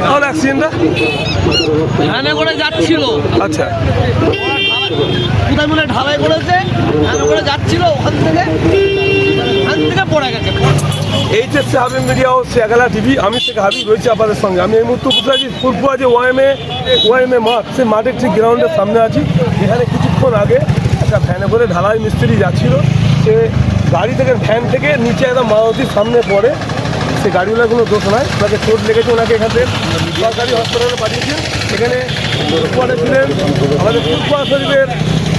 তাহলে অ্যাক্সিডেন্টটা ভ্যানে করে যাচ্ছিল। আচ্ছা, কোথায় মনে ঢালাই করেছে, ভ্যানে করে যাচ্ছিল, ওখান থেকে পড়ে গেছে। এইচএসসি হাবিব মিডিয়া ও শেখালা টিভি, আমি শেখ হাবিব রয়েছি আপনাদের সঙ্গে। আমি এই মুহূর্তে উপস্থিত আছি ফুলপুরা যে ওয়াইএমএ মাঠ, সেই মাঠের ঠিক গ্রাউন্ডের সামনে আছি। এখানে কিছুক্ষণ আগে একটা ভ্যানে করে ঢালাই মিস্ত্রি যাচ্ছিল, সে গাড়ি থেকে ভ্যান থেকে নিচে একটা মারুতির সামনে পড়ে। সে গাড়িগুলোর কোনো দোষ নয়, ওনাকে চোট লেগেছে, ওনাকে এখান থেকে সরকারি হাসপাতালে পাঠিয়েছেন। এখানে পরে ছিলেন আমাদের ফুলপুরা শরীফের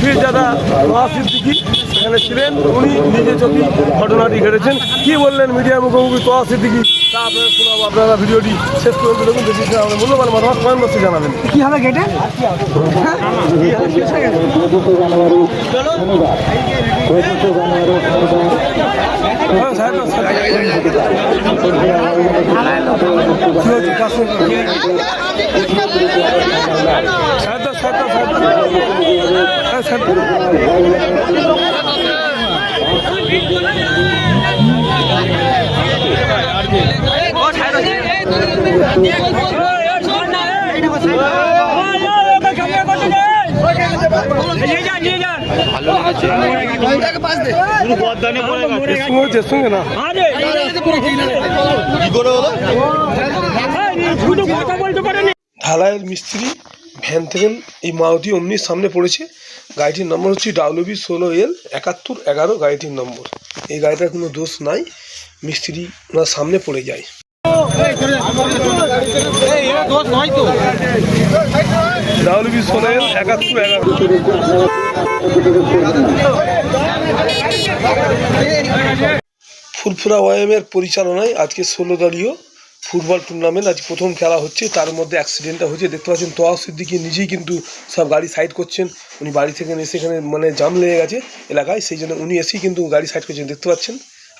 পীরজাদা নোয়া সিদ্দিকী, এখানে ছিলেন। উনি নিজে চোখে ঘটনাটি ঘটেছেন। কী বললেন মিডিয়ার মুখোমুখি নোয়া সিদ্দিকী, তা আপনারা শোনাবো। আপনারা ভিডিওটি শেষ পর্যন্ত দেখুন, বেশি আমাদের মূল্যবান মতামত কমেন্ট বক্সে জানাবেন। কি হবে গেটে? সঙ্গে না ঢালাইয়ের মিস্ত্রি ভ্যান থেকে এই মারুতি অমনির সামনে পড়েছে। গাড়িটির নম্বর হচ্ছে WB16L7111 গাড়িটির নম্বর। এই গাড়িটার কোনো দোষ নাই, মিস্ত্রি ওনার সামনে পড়ে যায়। ফুলপুরা ওয়াইএমের পরিচালনায় আজকে 16 দলীয় ফুটবল টুর্নামেন্ট আজ প্রথম খেলা হচ্ছে। তার মধ্যে অ্যাক্সিডেন্টটা হচ্ছে, দেখতে পাচ্ছেন তোয়া সিদ্দিকী নিজেই কিন্তু সব গাড়ি সাইড করছেন। উনি বাড়ি থেকে এসে এখানে মানে জাম লেগে গেছে এলাকায়, সেই জন্য উনি এসেই কিন্তু গাড়ি সাইড করছেন। দেখতে পাচ্ছেন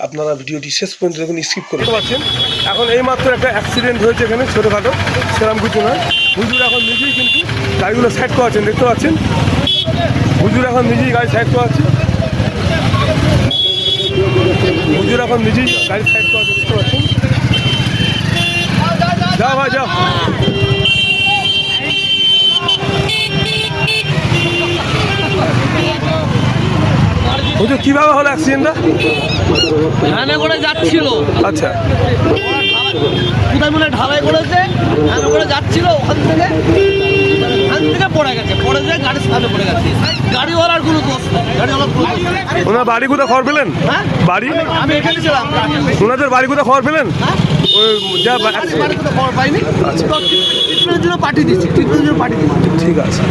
আপনারা, ভিডিওটি শেষ পর্যন্ত দেখুন, স্কিপ করতে পারছেন। এখন এইমাত্র একটা অ্যাক্সিডেন্ট হয়েছে এখানে, ছোটোখাটো, সেরকম কিছু নয়। হুজুর এখন নিজেই কিন্তু গাড়িগুলো সাইড করাচ্ছেন, দেখতে পাচ্ছেন। হুজুর এখন নিজেই গাড়ি সাইড করাচ্ছে, হুজুর এখন নিজেই গাড়ি সাইড করাচ্ছে, দেখতে পাচ্ছেন। যাও ভাই যাও। হুজুর কীভাবে হলো অ্যাক্সিডেন্টটা? ভ্যানে করে যাচ্ছিল। আচ্ছা, কোথায় মনে ঢালাই করেছে, ভ্যানে করে যাচ্ছিল, ওখান থেকে পড়ে গেছে। পড়ে যায় গাড়ির সামনে পড়ে গেছে। গাড়িওয়ালার কোনো দোষ নেই, গাড়িওয়ালার কোনো দোষ নেই। ওনার বাড়ি কোথায় খবর পেলেন? হ্যাঁ, বাড়ি আমি এখানে ছিলাম। ওনাদের বাড়ি কোথায় খবর পেলেন? ওই যা বাড়ি কোথাও খবর পাইনি। ট্রিটমেন্টের জন্য পাঠিয়ে দিচ্ছি, ঠিক আছে।